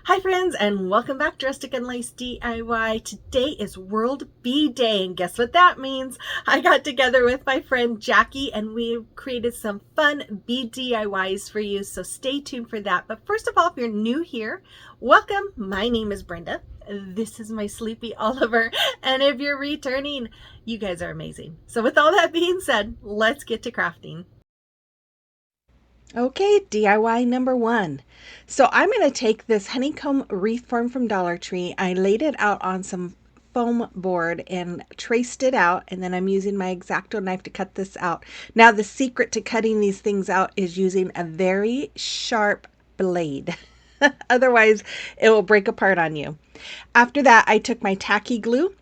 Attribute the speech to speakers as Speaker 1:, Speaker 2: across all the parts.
Speaker 1: Hi friends, and welcome back to Rustic and Lace DIY. Today is World Bee Day, and guess what that means? I got together with my friend Jackie and we created some fun bee DIYs for you, so stay tuned for that. But first of all, if you're new here, welcome. My name is Brenda. This is my sleepy Oliver, and if you're returning, you guys are amazing. So with all that being said, let's get to crafting.
Speaker 2: Okay, DIY number one. So I'm going to take this honeycomb wreath form from Dollar Tree. I laid it out on some foam board and traced it out, and then I'm using my X-Acto knife to cut this out. Now the secret to cutting these things out is using a very sharp blade. Otherwise, it will break apart on you. After that, I took my tacky glue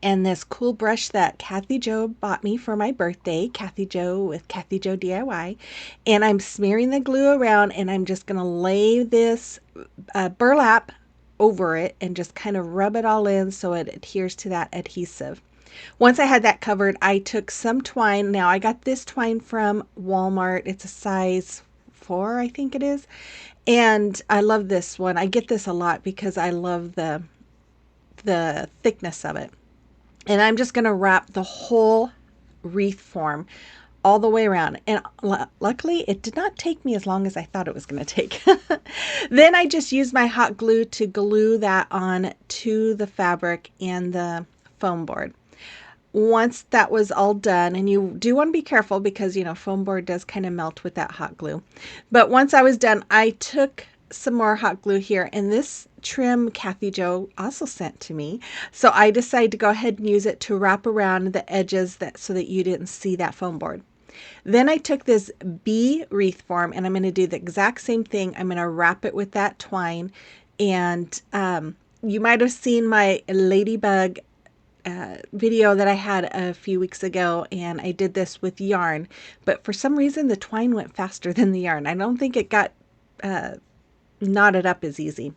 Speaker 2: and this cool brush that Kathy Joe bought me for my birthday, Kathy Joe with Kathy Joe DIY. And I'm smearing the glue around and I'm just going to lay this burlap over it and just kind of rub it all in so it adheres to that adhesive. Once I had that covered, I took some twine. Now I got this twine from Walmart. It's a size 4, I think it is. And I love this one. I get this a lot because I love the thickness of it. And I'm just going to wrap the whole wreath form all the way around. And luckily, it did not take me as long as I thought it was going to take. Then I just used my hot glue to glue that on to the fabric and the foam board. Once that was all done, and you do want to be careful because, foam board does kind of melt with that hot glue. But once I was done, I took some more hot glue here, and this trim Kathy Joe also sent to me. So I decided to go ahead and use it to wrap around the edges so that you didn't see that foam board. Then I took this bee wreath form and I'm going to do the exact same thing. I'm going to wrap it with that twine. And you might have seen my ladybug video that I had a few weeks ago, and I did this with yarn, but for some reason the twine went faster than the yarn. I don't think it got knotted up as easy.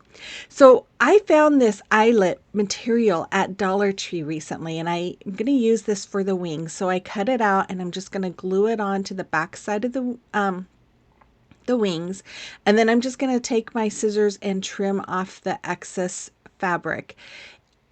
Speaker 2: So I found this eyelet material at Dollar Tree recently, and I'm going to use this for the wings. So I cut it out and I'm just going to glue it on to the back side of the wings, and then I'm just going to take my scissors and trim off the excess fabric.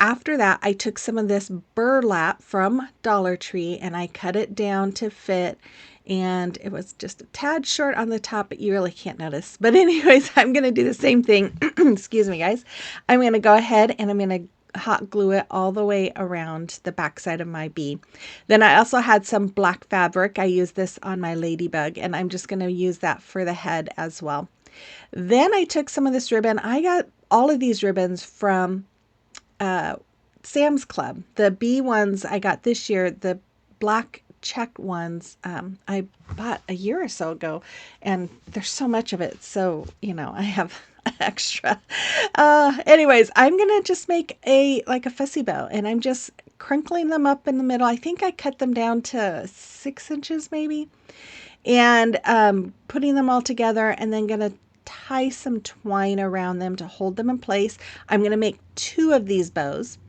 Speaker 2: After that, I took some of this burlap from Dollar Tree and I cut it down to fit. And it was just a tad short on the top, but you really can't notice. But anyways, I'm going to do the same thing. Excuse me, guys. I'm going to go ahead and I'm going to hot glue it all the way around the backside of my bee. Then I also had some black fabric. I used this on my ladybug, and I'm just going to use that for the head as well. Then I took some of this ribbon. I got all of these ribbons from Sam's Club. The bee ones I got this year, the black check ones, I bought a year or so ago, and there's so much of it. So, I have extra. Anyways, I'm going to just make like a fussy bow, and I'm just crinkling them up in the middle. I think I cut them down to 6 inches maybe, and putting them all together, and then going to tie some twine around them to hold them in place. I'm going to make 2 of these bows.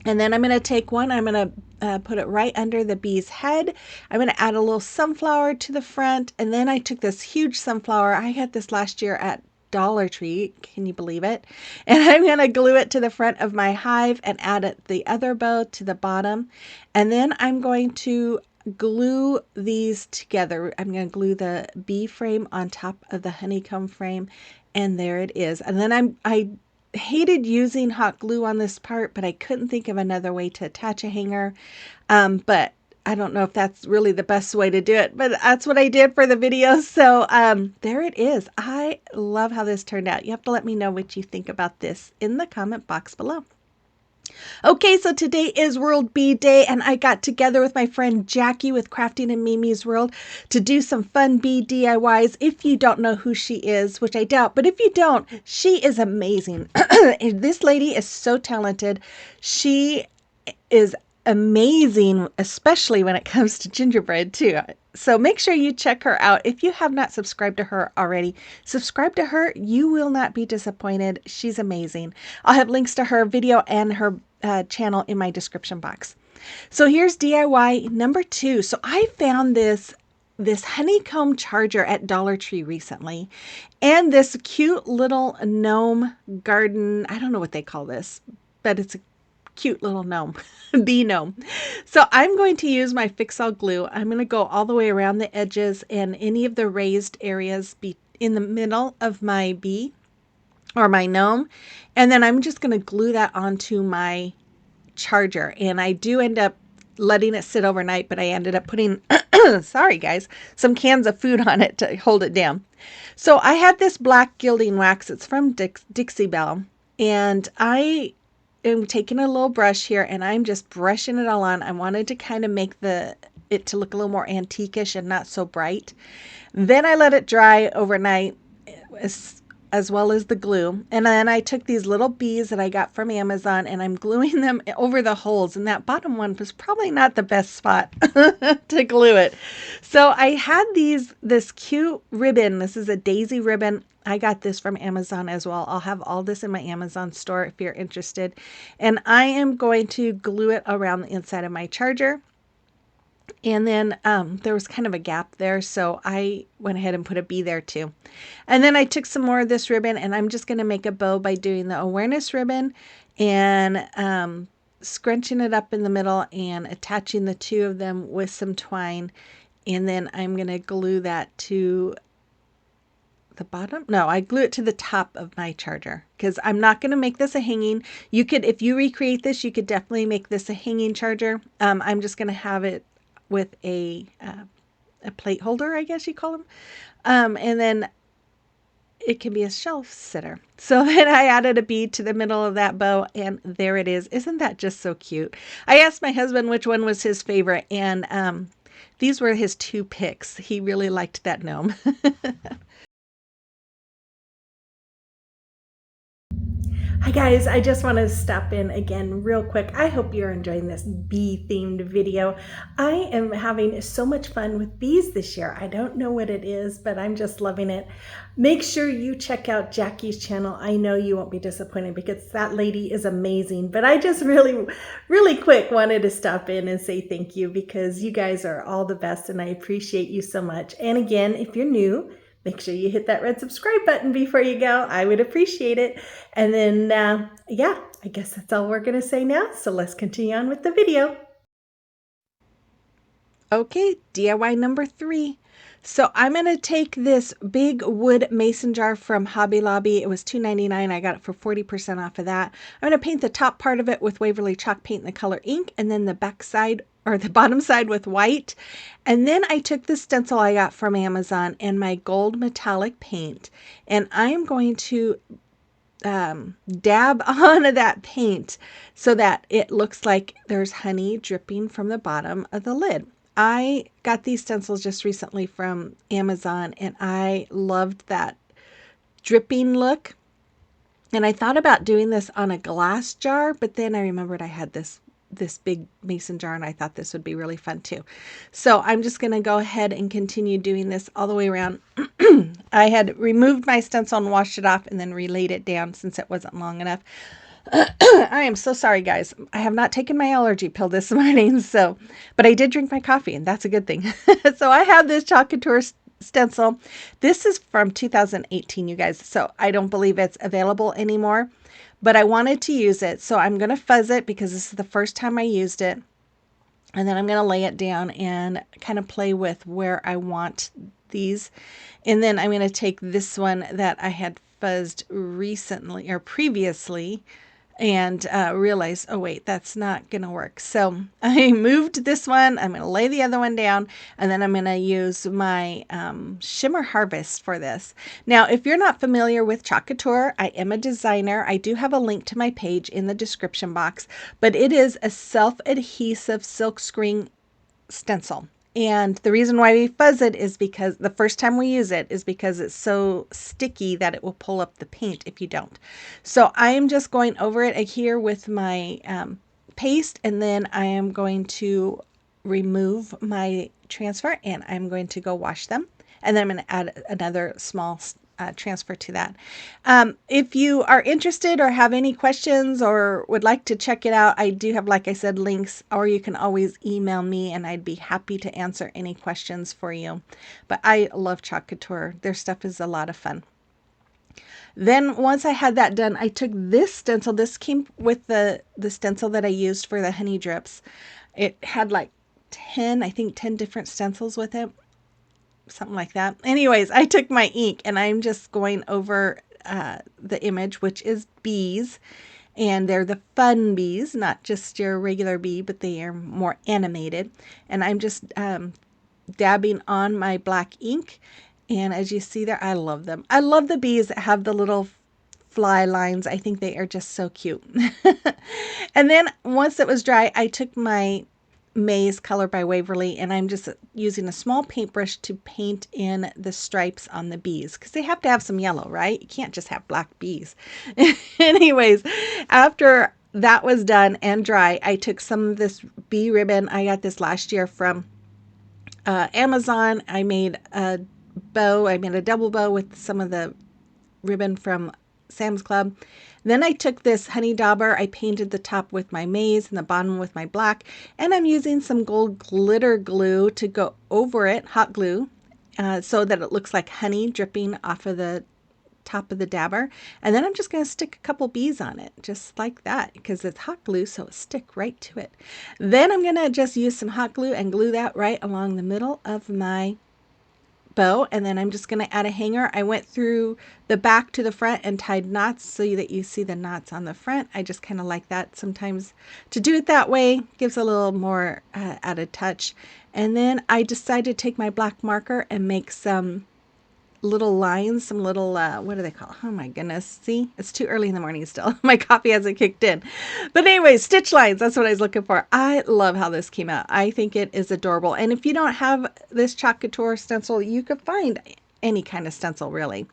Speaker 2: And then I'm going to take one, I'm going to put it right under the bee's head. I'm going to add a little sunflower to the front. And then I took this huge sunflower. I had this last year at Dollar Tree. Can you believe it? And I'm going to glue it to the front of my hive and add the other bow to the bottom. And then I'm going to glue these together. I'm going to glue the bee frame on top of the honeycomb frame. And there it is. And then I hated using hot glue on this part, but I couldn't think of another way to attach a hanger. But I don't know if that's really the best way to do it, but that's what I did for the video. So there it is. I love how this turned out. You have to let me know what you think about this in the comment box below. Okay, so today is World Bee Day, and I got together with my friend Jackie with Crafting in Mimi's World to do some fun bee DIYs. If you don't know who she is, which I doubt, but if you don't, she is amazing. This lady is so talented. She is amazing, especially when it comes to gingerbread too. So make sure you check her out. If you have not subscribed to her already, subscribe to her. You will not be disappointed. She's amazing. I'll have links to her video and her channel in my description box. So here's DIY number 2. So I found this this honeycomb charger at Dollar Tree recently, and this cute little gnome garden. I don't know what they call this, but it's a cute little gnome, bee gnome. So I'm going to use my Fix-All glue. I'm going to go all the way around the edges and any of the raised areas be in the middle of my bee or my gnome. And then I'm just going to glue that onto my charger. And I do end up letting it sit overnight, but I ended up putting, sorry guys, some cans of food on it to hold it down. So I had this black gilding wax. It's from Dixie Belle. And I am taking a little brush here and I'm just brushing it all on. I wanted to kind of make it to look a little more antiquish and not so bright. Then I let it dry overnight as well as the glue. And then I took these little bees that I got from Amazon and I'm gluing them over the holes. And that bottom one was probably not the best spot to glue it. So I had this cute ribbon. This is a daisy ribbon. I got this from Amazon as well. I'll have all this in my Amazon store if you're interested. And I am going to glue it around the inside of my charger. And then there was kind of a gap there, so I went ahead and put a bee there too. And then I took some more of this ribbon, and I'm just going to make a bow by doing the awareness ribbon and scrunching it up in the middle and attaching the two of them with some twine. And then I'm going to glue that to the bottom. No, I glue it to the top of my charger because I'm not going to make this a hanging. You could, if you recreate this, you could definitely make this a hanging charger. I'm just going to have it with a plate holder, I guess you call them. And then it can be a shelf sitter. So then I added a bead to the middle of that bow, and there it is. Isn't that just so cute? I asked my husband which one was his favorite, and these were his two picks. He really liked that gnome.
Speaker 1: Hi guys, I just want to stop in again real quick. I hope you're enjoying this bee themed video. I am having so much fun with bees this year. I don't know what it is, but I'm just loving it. Make sure you check out Jackie's channel. I know you won't be disappointed because that lady is amazing. But I just really quick wanted to stop in and say thank you because you guys are all the best and I appreciate you so much. And again, if you're new, make sure you hit that red subscribe button before you go. I would appreciate it. And then, yeah, I guess that's all we're going to say now. So let's continue on with the video.
Speaker 2: Okay, DIY number 3. So I'm going to take this big wood mason jar from Hobby Lobby. It was $2.99. I got it for 40% off of that. I'm going to paint the top part of it with Waverly chalk paint in the color ink, and then the back side or the bottom side with white. And then I took the stencil I got from Amazon and my gold metallic paint, and I'm going to dab on that paint so that it looks like there's honey dripping from the bottom of the lid. I got these stencils just recently from Amazon and I loved that dripping look. And I thought about doing this on a glass jar, but then I remembered I had this big mason jar and I thought this would be really fun too. So I'm just going to go ahead and continue doing this all the way around. I had removed my stencil and washed it off and then relaid it down since it wasn't long enough. I am so sorry, guys. I have not taken my allergy pill this morning, but I did drink my coffee, and that's a good thing. So I have this Chalk Couture stencil. This is from 2018, you guys, so I don't believe it's available anymore, but I wanted to use it, so I'm going to fuzz it because this is the first time I used it, and then I'm going to lay it down and kind of play with where I want these, and then I'm going to take this one that I had fuzzed recently or previously and realized, oh wait, that's not gonna work. So I moved this one. I'm gonna lay the other one down, and then I'm gonna use my Shimmer Harvest for this. Now, if you're not familiar with Chalk Couture, I am a designer. I do have a link to my page in the description box, but it is a self-adhesive silkscreen stencil. And the reason why we fuzz it is because the first time we use it is because it's so sticky that it will pull up the paint if you don't. So I am just going over it here with my paste, and then I am going to remove my transfer and I'm going to go wash them. And then I'm going to add another small transfer to that. If you are interested or have any questions or would like to check it out, I do have, like I said, links, or you can always email me and I'd be happy to answer any questions for you. But I love Chalk Couture. Their stuff is a lot of fun. Then once I had that done, I took this stencil. This came with the stencil that I used for the honey drips. It had like 10, I think 10 different stencils with it, something like that. Anyways, I took my ink and I'm just going over the image, which is bees. And they're the fun bees, not just your regular bee, but they are more animated. And I'm just dabbing on my black ink. And as you see there, I love them. I love the bees that have the little fly lines. I think they are just so cute. And then once it was dry, I took my Maze Color by Waverly and I'm just using a small paintbrush to paint in the stripes on the bees because they have to have some yellow, right? You can't just have black bees. Anyways, after that was done and dry, I took some of this bee ribbon. I got this last year from Amazon. I made a bow. I made a double bow with some of the ribbon from Sam's Club. Then I took this honey dauber. I painted the top with my maize and the bottom with my black. And I'm using some gold glitter glue to go over it, hot glue, so that it looks like honey dripping off of the top of the dabber. And then I'm just going to stick a couple bees on it, just like that, because it's hot glue, so it'll stick right to it. Then I'm going to just use some hot glue and glue that right along the middle of my bow, and then I'm just going to add a hanger. I went through the back to the front and tied knots so that you see the knots on the front. I just kind of like that sometimes to do it that way. Gives a little more added touch. And then I decided to take my black marker and make some little lines, some little, what do they call? Oh my goodness. See, it's too early in the morning still. My coffee hasn't kicked in. But anyway, stitch lines, that's what I was looking for. I love how this came out. I think it is adorable. And if you don't have this Chalk Couture stencil, you could find any kind of stencil really.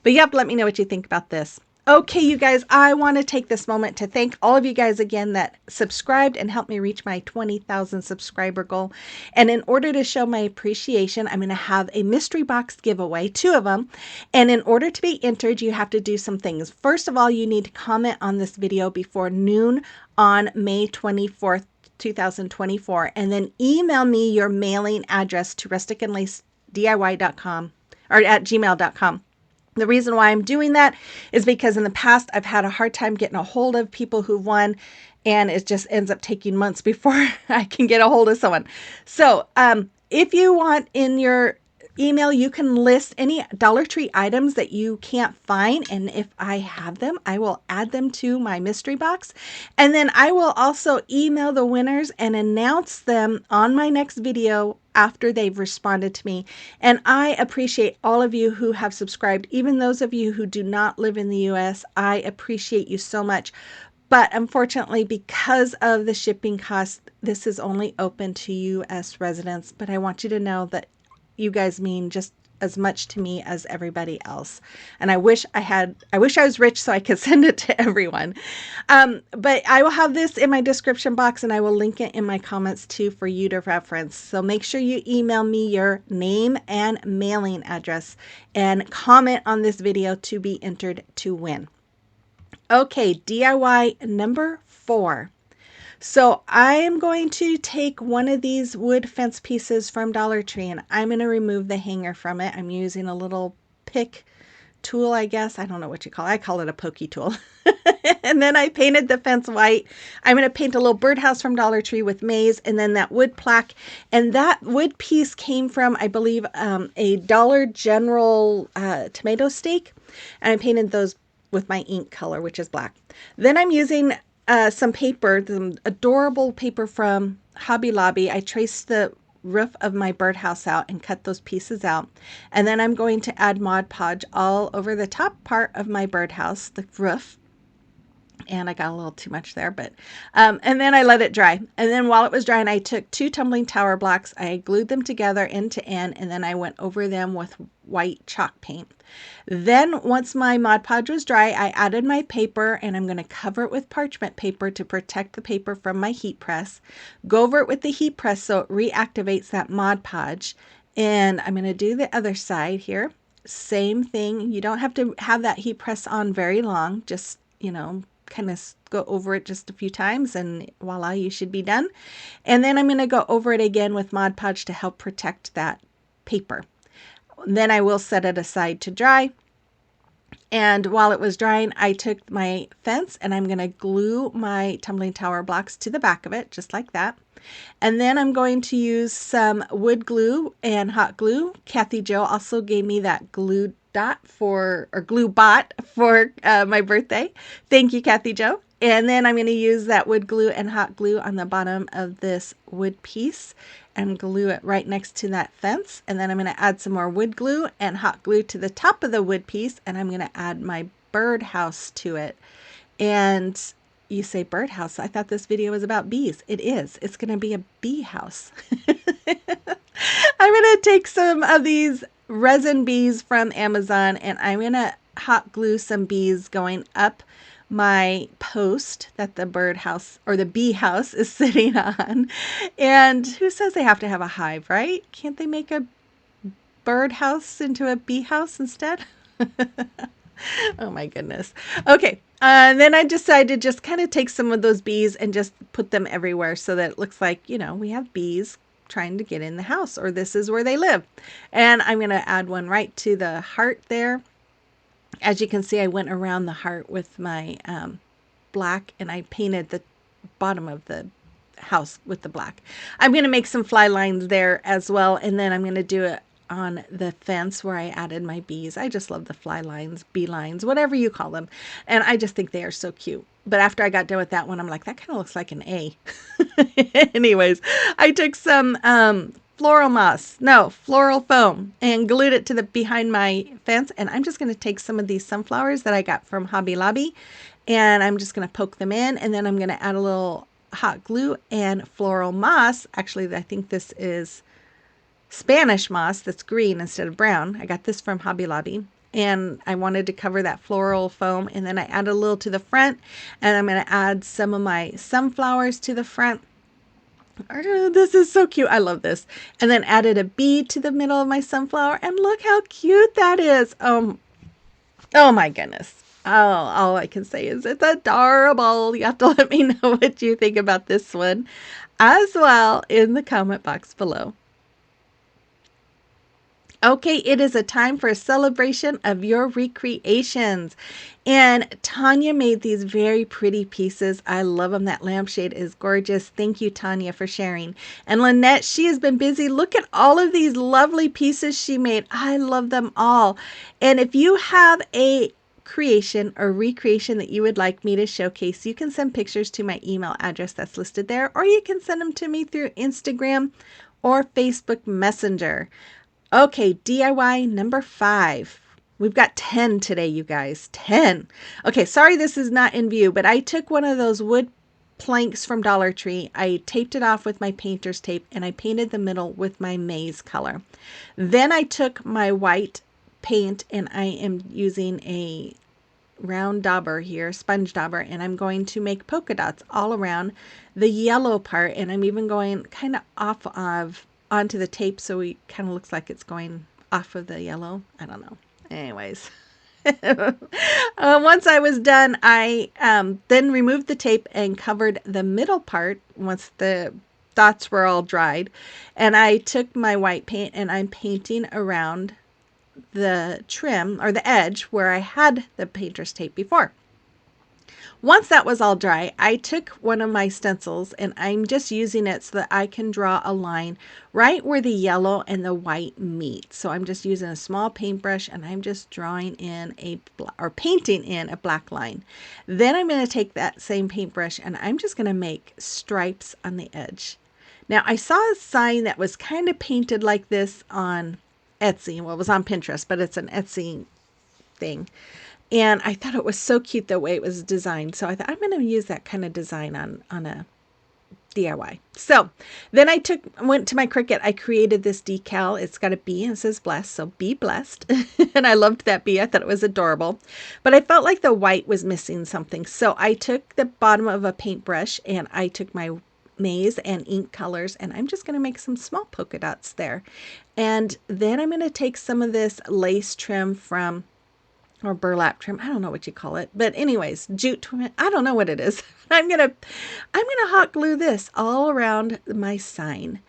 Speaker 2: But you have to let me know what you think about this. Okay, you guys, I want to take this moment to thank all of you guys again that subscribed and helped me reach my 20,000 subscriber goal. And in order to show my appreciation, I'm going to have a mystery box giveaway, 2 of them. And in order to be entered, you have to do some things. First of all, you need to comment on this video before noon on May 24th, 2024, and then email me your mailing address to rusticandlacediy.com or at gmail.com. The reason why I'm doing that is because in the past I've had a hard time getting a hold of people who won, and it just ends up taking months before I can get a hold of someone. So if you want in your email, you can list any Dollar Tree items that you can't find, and if I have them, I will add them to my mystery box. And then I will also email the winners and announce them on my next video after they've responded to me. And I appreciate all of you who have subscribed, even those of you who do not live in the US. I appreciate you so much. But unfortunately, because of the shipping costs, this is only open to US residents. But I want you to know that you guys mean just as much to me as everybody else. And I wish I was rich so I could send it to everyone. But I will have this in my description box and I will link it in my comments too for you to reference. So make sure you email me your name and mailing address and comment on this video to be entered to win. Okay, DIY number 4. So I am going to take one of these wood fence pieces from Dollar Tree and I'm going to remove the hanger from it. I'm using a little pick tool, I guess. I don't know what you call it. I call it a pokey tool. And then I painted the fence white. I'm going to paint a little birdhouse from Dollar Tree with maize and then that wood plaque. And that wood piece came from, I believe, a Dollar General tomato steak. And I painted those with my ink color, which is black. Then I'm using some paper, the adorable paper from Hobby Lobby. I traced the roof of my birdhouse out and cut those pieces out. And then I'm going to add Mod Podge all over the top part of my birdhouse, the roof. And I got a little too much there, but, and then I let it dry. And then while it was drying, I took 2 tumbling tower blocks, I glued them together end to end, and then I went over them with white chalk paint. Then once my Mod Podge was dry, I added my paper and I'm going to cover it with parchment paper to protect the paper from my heat press. Go over it with the heat press so it reactivates that Mod Podge. And I'm going to do the other side here. same thing. You don't have to have that heat press on very long. Just, kind of go over it just a few times and voila, you should be done. And then I'm going to go over it again with Mod Podge to help protect that paper. Then I will set it aside to dry. And while it was drying, I took my fence and I'm going to glue my tumbling tower blocks to the back of it, just like that. And then I'm going to use some wood glue and hot glue. Kathy Jo also gave me that glue dot or glue bot for my birthday. Thank you, Kathy Jo. And then I'm going to use that wood glue and hot glue on the bottom of this wood piece and glue it right next to that fence. And then I'm going to add some more wood glue and hot glue to the top of the wood piece. And I'm going to add my birdhouse to it. And you say birdhouse. I thought this video was about bees. It is. It's going to be a bee house. I'm going to take some of these resin bees from Amazon and I'm going to hot glue some bees going up my post that the birdhouse or the bee house is sitting on. And who says they have to have a hive, right? Can't they make a birdhouse into a bee house instead? Oh my goodness. Okay. Then I decided to just kind of take some of those bees and just put them everywhere so that it looks like, we have bees trying to get in the house or this is where they live. And I'm going to add one right to the heart there. As you can see, I went around the heart with my black and I painted the bottom of the house with the black. I'm going to make some fly lines there as well. And then I'm going to do it on the fence where I added my bees. I just love the fly lines, bee lines, whatever you call them. And I just think they are so cute. But after I got done with that one, I'm like, that kind of looks like an A. Anyways, I took some floral foam and glued it to the behind my fence. And I'm just going to take some of these sunflowers that I got from Hobby Lobby and I'm just going to poke them in. And then I'm going to add a little hot glue and floral moss. Actually, I think this is Spanish moss that's green instead of brown. I got this from Hobby Lobby and I wanted to cover that floral foam. And then I add a little to the front and I'm going to add some of my sunflowers to the front. This is so cute. I love this. And then added a bee to the middle of my sunflower and look how cute that is. Oh my goodness. Oh, all I can say is it's adorable. You have to let me know what you think about this one as well in the comment box below. Okay, it is a time for a celebration of your recreations. And Tanya made these very pretty pieces. I love them. That lampshade is gorgeous. Thank you, Tanya, for sharing. And Lynette, she has been busy. Look at all of these lovely pieces she made. I love them all. And if you have a creation or recreation that you would like me to showcase, you can send pictures to my email address that's listed there, or you can send them to me through Instagram or Facebook Messenger. Okay, DIY number 5. We've got 10 today, you guys. 10. Okay, sorry this is not in view, but I took one of those wood planks from Dollar Tree. I taped it off with my painter's tape and I painted the middle with my maize color. Then I took my white paint and I am using a round dauber here, sponge dauber, and I'm going to make polka dots all around the yellow part, and I'm even going kind of off of onto the tape so it kind of looks like it's going off of the yellow. I don't know. Anyways. Once I was done, I then removed the tape and covered the middle part once the dots were all dried. And I took my white paint and I'm painting around the trim or the edge where I had the painter's tape before. Once that was all dry, I took one of my stencils and I'm just using it so that I can draw a line right where the yellow and the white meet. So I'm just using a small paintbrush and I'm just drawing in painting in a black line. Then I'm going to take that same paintbrush and I'm just going to make stripes on the edge. Now I saw a sign that was kind of painted like this on Etsy. Well, it was on Pinterest, but it's an Etsy thing. And I thought it was so cute the way it was designed. So I thought I'm going to use that kind of design on a DIY. So then I went to my Cricut. I created this decal. It's got a bee and it says blessed. So be blessed. And I loved that bee. I thought it was adorable. But I felt like the white was missing something. So I took the bottom of a paintbrush and I took my maize and ink colors, and I'm just going to make some small polka dots there. And then I'm going to take some of this lace trim from, or burlap trim, I don't know what you call it, but anyways, jute trim, I don't know what it is. I'm gonna hot glue this all around my sign.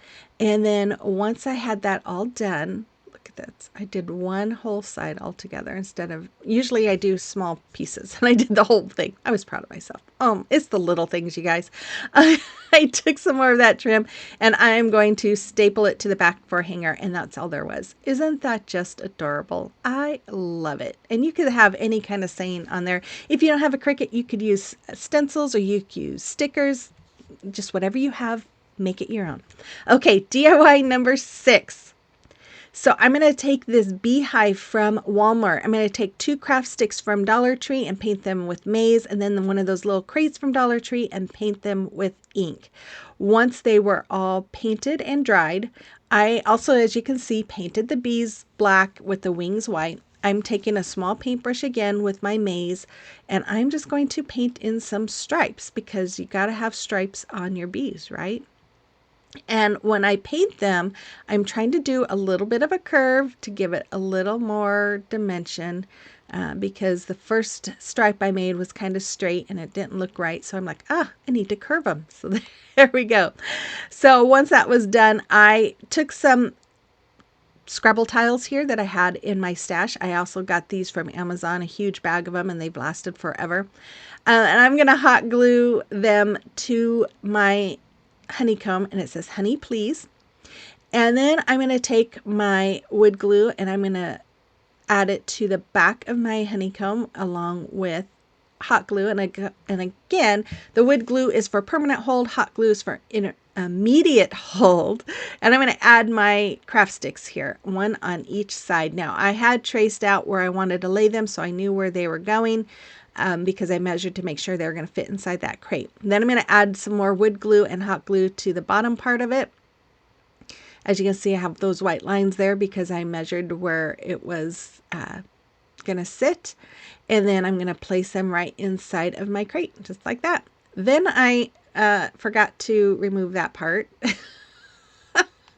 Speaker 2: And then once I had that all done, look at this, I did one whole side all together instead of, usually I do small pieces, and I did the whole thing. I was proud of myself. It's the little things, you guys. I took some more of that trim, and I'm going to staple it to the back for a hanger, and that's all there was. Isn't that just adorable? I love it. And you could have any kind of saying on there. If you don't have a Cricut, you could use stencils, or you could use stickers, just whatever you have, make it your own. Okay, DIY number 6. So I'm going to take this beehive from Walmart. I'm going to take 2 craft sticks from Dollar Tree and paint them with maize, and then one of those little crates from Dollar Tree and paint them with ink. Once they were all painted and dried, I also, as you can see, painted the bees black with the wings white. I'm taking a small paintbrush again with my maize, and I'm just going to paint in some stripes, because you got to have stripes on your bees, right? And when I paint them, I'm trying to do a little bit of a curve to give it a little more dimension, because the first stripe I made was kind of straight and it didn't look right. So I'm like, I need to curve them. So there we go. So once that was done, I took some Scrabble tiles here that I had in my stash. I also got these from Amazon, a huge bag of them, and they've lasted forever. And I'm going to hot glue them to my honeycomb, and it says honey please. And then I'm going to take my wood glue and I'm going to add it to the back of my honeycomb along with hot glue. And again, the wood glue is for permanent hold, hot glue is for immediate hold. And I'm going to add my craft sticks here, one on each side. Now I had traced out where I wanted to lay them, so I knew where they were going. Because I measured to make sure they were going to fit inside that crate. Then I'm going to add some more wood glue and hot glue to the bottom part of it. As you can see, I have those white lines there because I measured where it was going to sit. And then I'm going to place them right inside of my crate, just like that. Then I forgot to remove that part.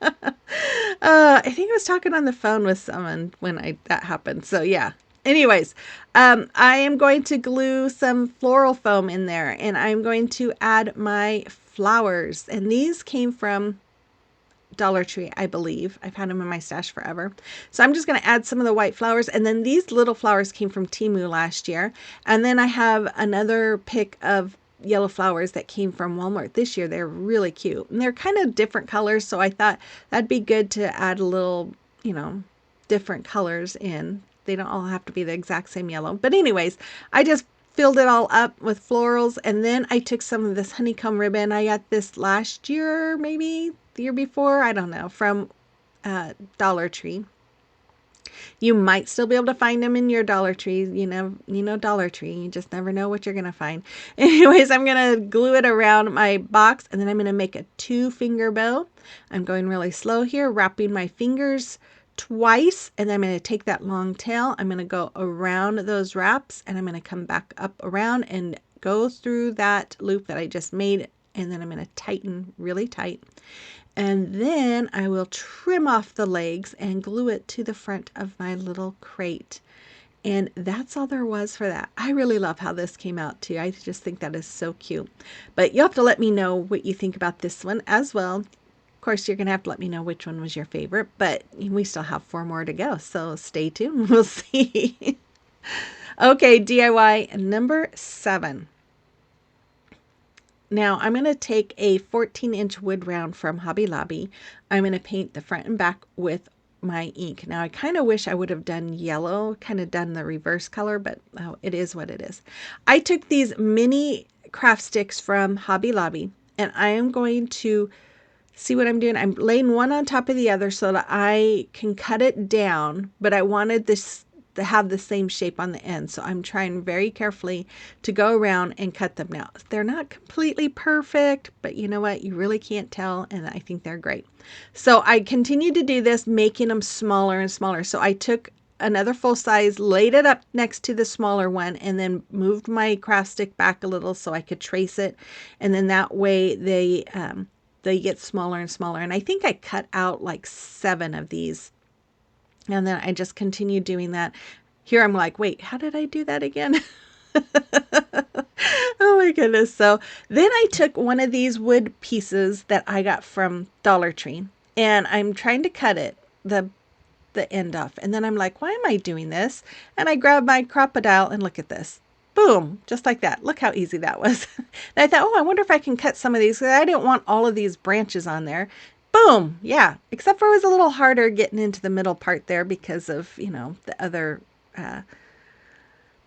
Speaker 2: I think I was talking on the phone with someone when that happened. So yeah. Anyways, I am going to glue some floral foam in there, and I'm going to add my flowers. And these came from Dollar Tree, I believe. I've had them in my stash forever. So I'm just going to add some of the white flowers. And then these little flowers came from Temu last year. And then I have another pick of yellow flowers that came from Walmart this year. They're really cute. And they're kind of different colors. So I thought that'd be good to add a little, different colors in. They don't all have to be the exact same yellow. But anyways, I just filled it all up with florals. And then I took some of this honeycomb ribbon. I got this last year, maybe the year before, I don't know, from Dollar Tree. You might still be able to find them in your Dollar Tree. Dollar Tree. You just never know what you're going to find. Anyways, I'm going to glue it around my box, and then I'm going to make a 2-finger bow. I'm going really slow here, wrapping my fingers twice, and then I'm going to take that long tail. I'm going to go around those wraps, and I'm going to come back up around and go through that loop that I just made, and then I'm going to tighten really tight. And then I will trim off the legs and glue it to the front of my little crate. And that's all there was for that. I really love how this came out too. I just think that is so cute. But you'll have to let me know what you think about this one as well. Of course, you're going to have to let me know which one was your favorite, but we still have 4 more to go. So stay tuned. We'll see. Okay, DIY number 7. Now I'm going to take a 14-inch wood round from Hobby Lobby. I'm going to paint the front and back with my ink. Now I kind of wish I would have done yellow, kind of done the reverse color, but it is what it is. I took these mini craft sticks from Hobby Lobby, and I am going to see what I'm doing. I'm laying one on top of the other so that I can cut it down, but I wanted this to have the same shape on the end. So I'm trying very carefully to go around and cut them. Now, they're not completely perfect, but you know what? You really can't tell, and I think they're great. So I continue to do this, making them smaller and smaller. So I took another full size, laid it up next to the smaller one, and then moved my craft stick back a little so I could trace it. And then that way they get smaller and smaller. And I think I cut out like 7 of these. And then I just continued doing that. Here I'm like, wait, how did I do that again? Oh my goodness. So then I took one of these wood pieces that I got from Dollar Tree, and I'm trying to cut it, the end off. And then I'm like, why am I doing this? And I grab my crocodile and look at this. Boom, just like that. Look how easy that was. And I thought, oh, I wonder if I can cut some of these, because I didn't want all of these branches on there. Boom, yeah. Except for it was a little harder getting into the middle part there because of, the other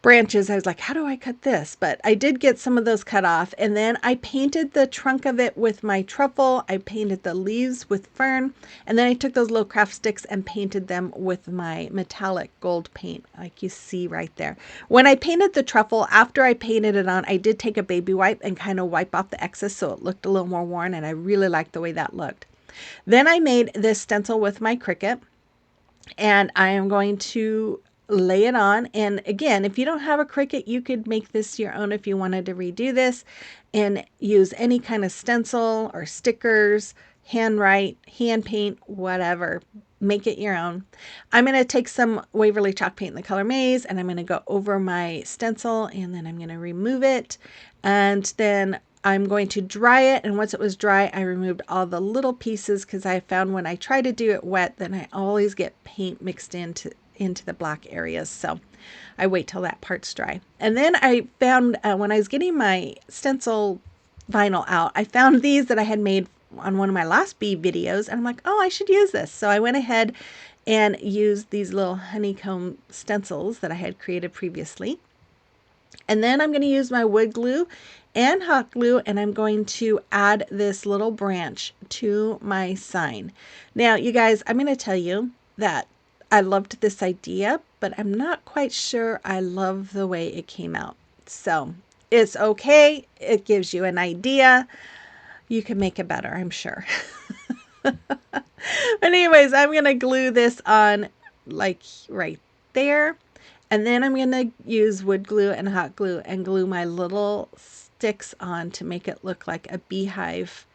Speaker 2: branches. I was like, how do I cut this? But I did get some of those cut off. And then I painted the trunk of it with my truffle. I painted the leaves with fern. And then I took those little craft sticks and painted them with my metallic gold paint, like you see right there. When I painted the truffle, after I painted it on, I did take a baby wipe and kind of wipe off the excess so it looked a little more worn. And I really liked the way that looked. Then I made this stencil with my Cricut, and I am going to lay it on. And again, if you don't have a Cricut, you could make this your own if you wanted to redo this and use any kind of stencil or stickers, handwrite, hand paint, whatever. Make it your own. I'm going to take some Waverly chalk paint in the color Maze, and I'm going to go over my stencil, and then I'm going to remove it. And then I'm going to dry it, and once it was dry, I removed all the little pieces, because I found when I try to do it wet, then I always get paint mixed into the black areas. So I wait till that part's dry. And then I found, when I was getting my stencil vinyl out, I found these that I had made on one of my last bee videos, and I'm like, oh, I should use this. So I went ahead and used these little honeycomb stencils that I had created previously. And then I'm going to use my wood glue and hot glue, and I'm going to add this little branch to my sign. Now, you guys, I'm going to tell you that I loved this idea, but I'm not quite sure I love the way it came out. So it's okay. It gives you an idea. You can make it better, I'm sure. But anyways, I'm going to glue this on like right there. And then I'm going to use wood glue and hot glue and glue my little sticks on to make it look like a beehive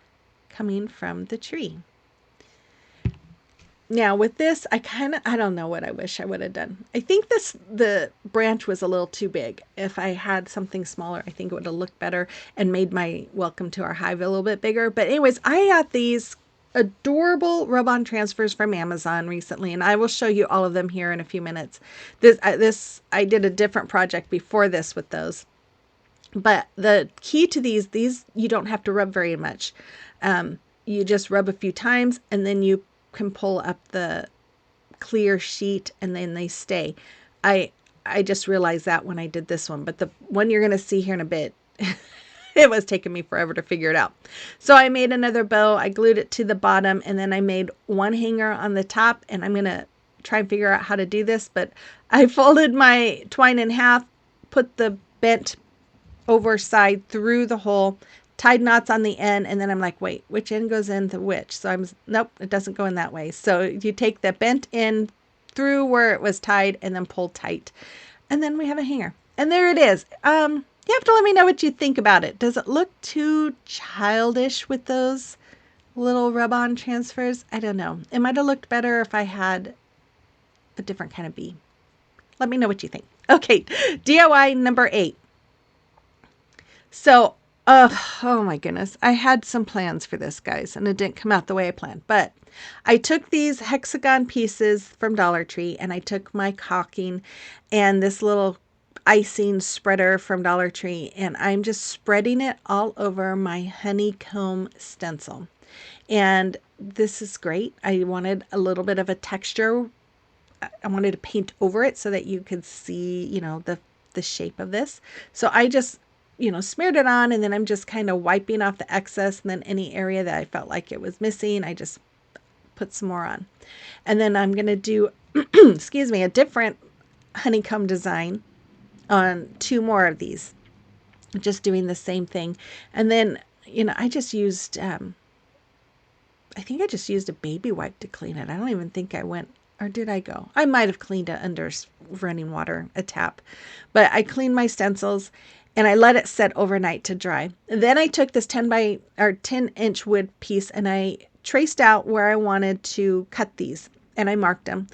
Speaker 2: coming from the tree. Now with this, I don't know what I wish I would have done. I think the branch was a little too big. If I had something smaller, I think it would have looked better and made my welcome to our hive a little bit bigger. But anyways, I got these adorable rub-on transfers from Amazon recently, and I will show you all of them here in a few minutes. I did a different project before this with those. But the key to these you don't have to rub very much. You just rub a few times, and then you can pull up the clear sheet, and then they stay. I just realized that when I did this one, but the one you're going to see here in a bit, it was taking me forever to figure it out. So I made another bow. I glued it to the bottom, and then I made one hanger on the top, and I'm going to try and figure out how to do this, but I folded my twine in half, put the bent over side through the hole, tied knots on the end, and then I'm like, wait, which end goes into which? So nope, it doesn't go in that way. So you take the bent end through where it was tied and then pull tight. And then we have a hanger. And there it is. You have to let me know what you think about it. Does it look too childish with those little rub-on transfers? I don't know. It might have looked better if I had a different kind of bee. Let me know what you think. Okay, DIY number 8. So, oh my goodness, I had some plans for this, guys, and it didn't come out the way I planned. But I took these hexagon pieces from Dollar Tree, and I took my caulking and this little icing spreader from Dollar Tree, and I'm just spreading it all over my honeycomb stencil. And this is great. I wanted a little bit of a texture. I wanted to paint over it so that you could see, the shape of this. So I just smeared it on, and then I'm just kind of wiping off the excess, and then any area that I felt like it was missing, I just put some more on. And then I'm going to do, excuse me, a different honeycomb design on 2 more of these, just doing the same thing. And then, I just used, I think I just used a baby wipe to clean it. I don't even think I went Or did I go? I might have cleaned it under running water, a tap. But I cleaned my stencils and I let it set overnight to dry. Then I took this 10-inch wood piece and I traced out where I wanted to cut these and I marked them.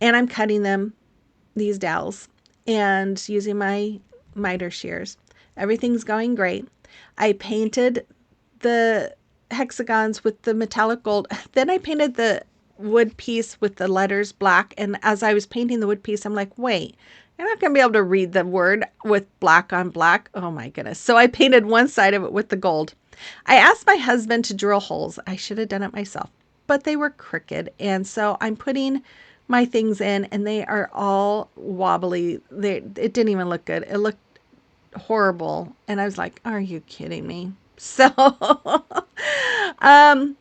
Speaker 2: And I'm cutting them, these dowels, and using my miter shears. Everything's going great. I painted the hexagons with the metallic gold. Then I painted the wood piece with the letters black. And as I was painting the wood piece, I'm like, wait, you're not going to be able to read the word with black on black. Oh my goodness. So I painted one side of it with the gold. I asked my husband to drill holes. I should have done it myself, but they were crooked. And so I'm putting my things in and they are all wobbly. It didn't even look good. It looked horrible. And I was like, are you kidding me? So,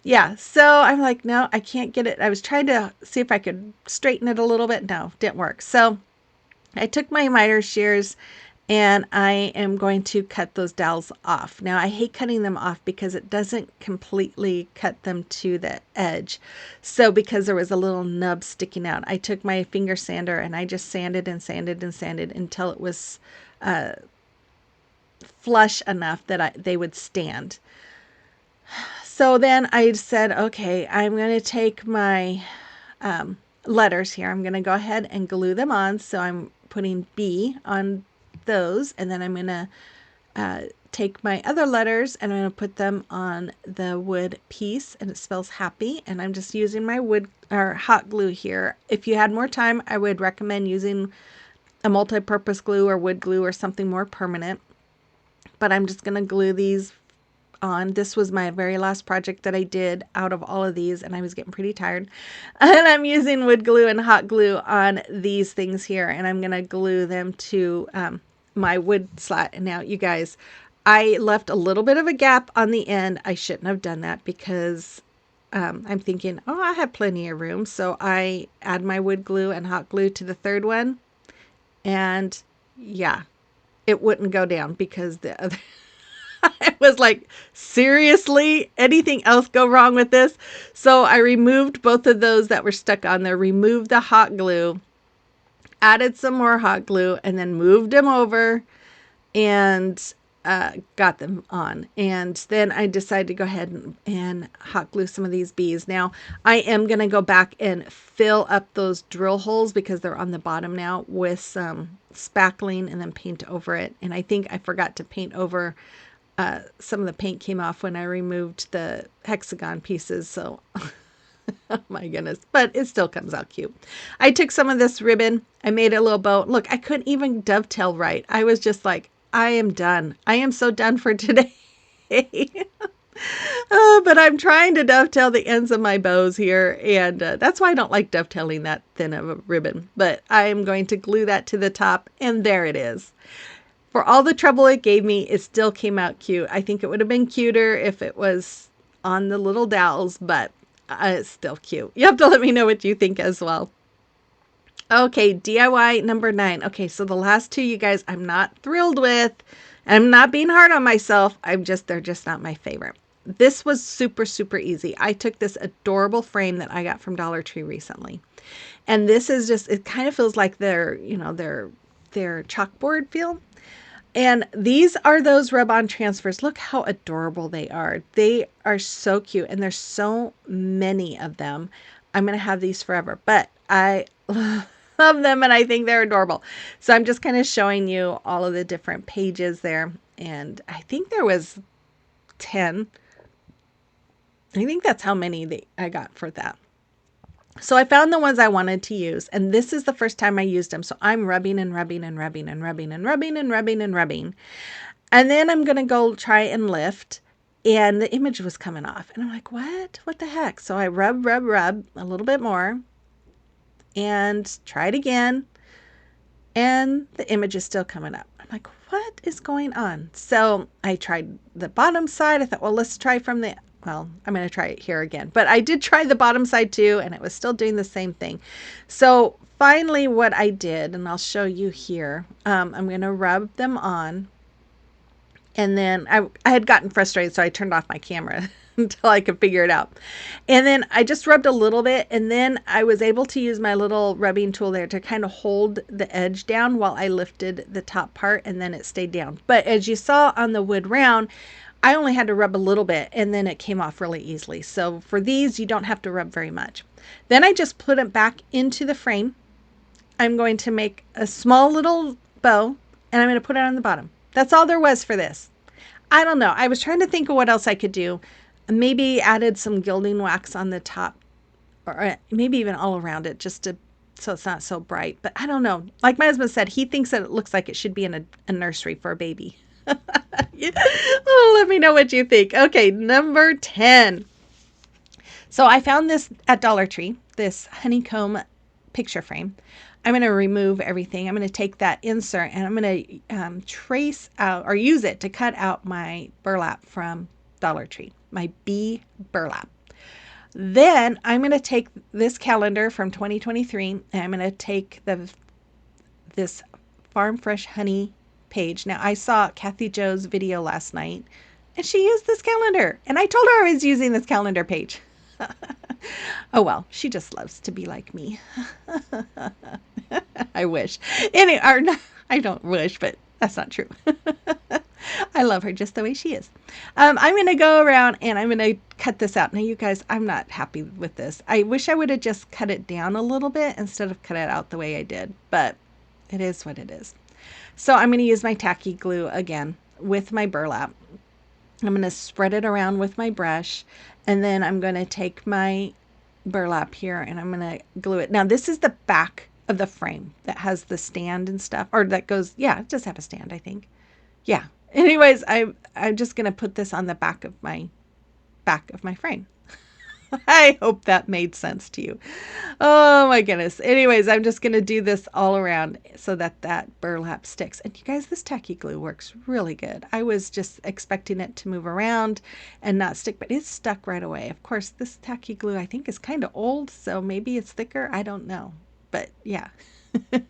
Speaker 2: yeah, so I'm like, no, I can't get it. I was trying to see if I could straighten it a little bit. No, didn't work. So I took my miter shears and I am going to cut those dowels off. Now, I hate cutting them off because it doesn't completely cut them to the edge. So because there was a little nub sticking out, I took my finger sander and I just sanded and sanded and sanded until it was flush enough that they would stand. So then I said, okay, I'm going to take my letters here. I'm going to go ahead and glue them on. So I'm putting B on those, and then I'm going to take my other letters and I'm going to put them on the wood piece, and it spells happy. And I'm just using my wood or hot glue here. If you had more time, I would recommend using a multi-purpose glue or wood glue or something more permanent. But I'm just going to glue these on. This was my very last project that I did out of all of these, and I was getting pretty tired. And I'm using wood glue and hot glue on these things here, and I'm going to glue them to my wood slat. And now, you guys, I left a little bit of a gap on the end. I shouldn't have done that because I'm thinking, oh, I have plenty of room. So I add my wood glue and hot glue to the third one, and yeah, it wouldn't go down because the other I was like, seriously? Anything else go wrong with this? So I removed both of those that were stuck on there, removed the hot glue, added some more hot glue, and then moved them over and got them on. And then I decided to go ahead and hot glue some of these bees. Now I am going to go back and fill up those drill holes because they're on the bottom now with some spackling and then paint over it. And I think I forgot to paint over some of the paint came off when I removed the hexagon pieces. So, oh my goodness, but it still comes out cute. I took some of this ribbon. I made a little bow. Look, I couldn't even dovetail right. I was just like, I am done. I am so done for today. But I'm trying to dovetail the ends of my bows here. And that's why I don't like dovetailing that thin of a ribbon. But I'm going to glue that to the top. And there it is. For all the trouble it gave me, it still came out cute. I think it would have been cuter if it was on the little dowels, but it's still cute. You have to let me know what you think as well. Okay, DIY number 9. Okay, so the last two, you guys, I'm not thrilled with. I'm not being hard on myself. They're just not my favorite. This was super, super easy. I took this adorable frame that I got from Dollar Tree recently. And this is just, it kind of feels like their chalkboard feel. And these are those rub-on transfers. Look how adorable they are. They are so cute, and there's so many of them. I'm going to have these forever, but I love them, and I think they're adorable. So I'm just kind of showing you all of the different pages there, and I think there was 10. I think that's how many I got for that. So I found the ones I wanted to use, and this is the first time I used them. So I'm rubbing and rubbing and rubbing and rubbing and rubbing and rubbing and rubbing. And then I'm going to go try and lift, and the image was coming off. And I'm like, what? What the heck? So I rub a little bit more and try it again. And the image is still coming up. I'm like, what is going on? So I tried the bottom side. I thought, well, let's try from I'm going to try it here again. But I did try the bottom side too, and it was still doing the same thing. So finally what I did, and I'll show you here, I'm going to rub them on. And then I had gotten frustrated, so I turned off my camera. until I could figure it out. And then I just rubbed a little bit, and then I was able to use my little rubbing tool there to kind of hold the edge down while I lifted the top part, and then it stayed down. But as you saw on the wood round, I only had to rub a little bit and then it came off really easily. So for these, you don't have to rub very much. Then I just put it back into the frame. I'm going to make a small little bow and I'm going to put it on the bottom. That's all there was for this. I don't know. I was trying to think of what else I could do. Maybe added some gilding wax on the top, or maybe even all around it, just to so it's not so bright. But I don't know. Like my husband said, he thinks that it looks like it should be in a nursery for a baby. Oh, let me know what you think. Okay, number 10. So I found this at Dollar Tree, this honeycomb picture frame. I'm going to remove everything. I'm going to take that insert and I'm going to trace out or use it to cut out my burlap from Dollar Tree, my bee burlap. Then I'm going to take this calendar from 2023 and I'm going to take this Farm Fresh Honey page. Now, I saw Kathy Joe's video last night and she used this calendar, and I told her I was using this calendar page. Oh well, she just loves to be like me. I wish. I don't wish, but that's not true. I love her just the way she is. I'm going to go around and I'm going to cut this out. Now, you guys, I'm not happy with this. I wish I would have just cut it down a little bit instead of cut it out the way I did, but it is what it is. So I'm going to use my tacky glue again with my burlap. I'm going to spread it around with my brush, and then I'm going to take my burlap here and I'm going to glue it. Now, this is the back of the frame that has the stand and stuff, or that goes, yeah, it does have a stand, I think. Yeah. Anyways, I'm just going to put this on the back of my frame. I hope that made sense to you. Oh my goodness. Anyways, I'm just going to do this all around so that that burlap sticks. And you guys, this tacky glue works really good. I was just expecting it to move around and not stick, but it stuck right away. Of course, this tacky glue I think is kind of old, so maybe it's thicker. I don't know. But yeah,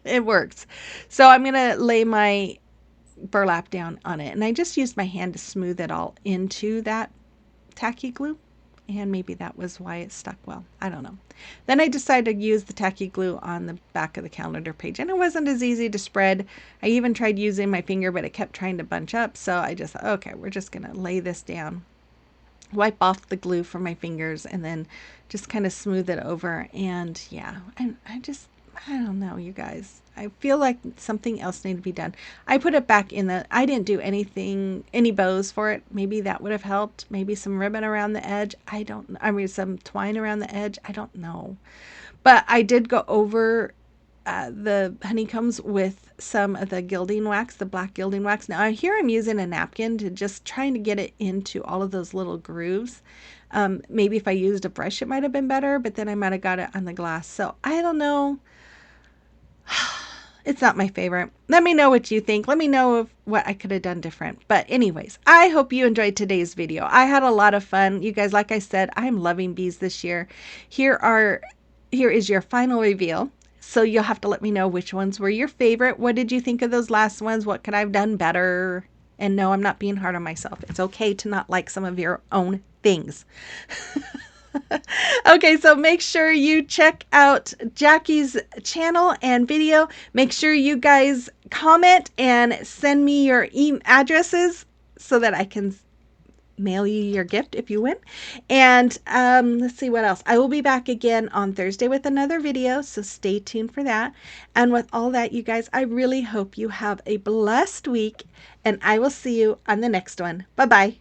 Speaker 2: it works. So I'm going to lay my burlap down on it. And I just used my hand to smooth it all into that tacky glue. And maybe that was why it stuck well. I don't know. Then I decided to use the tacky glue on the back of the calendar page. And it wasn't as easy to spread. I even tried using my finger, but it kept trying to bunch up. So I just thought, okay, we're just going to lay this down. Wipe off the glue from my fingers and then just kind of smooth it over. And yeah, I don't know, you guys. I feel like something else needed to be done. I put it back in I didn't do any bows for it. Maybe that would have helped. Maybe some ribbon around the edge. I mean, some twine around the edge. I don't know. But I did go over the honeycombs with some of the gilding wax, the black gilding wax. Now here I'm using a napkin to just trying to get it into all of those little grooves. Maybe if I used a brush, it might have been better, but then I might have got it on the glass. So I don't know. It's not my favorite. Let me know what you think. Let me know what I could have done different. But anyways, I hope you enjoyed today's video. I had a lot of fun. You guys, like I said, I'm loving bees this year. Here is your final reveal. So you'll have to let me know which ones were your favorite. What did you think of those last ones? What could I have done better? And no, I'm not being hard on myself. It's okay to not like some of your own things. Okay, so make sure you check out Jackie's channel and video. Make sure you guys comment and send me your addresses so that I can mail you your gift if you win. And let's see what else. I will be back again on Thursday with another video, so stay tuned for that. And with all that, you guys, I really hope you have a blessed week, and I will see you on the next one. Bye-bye.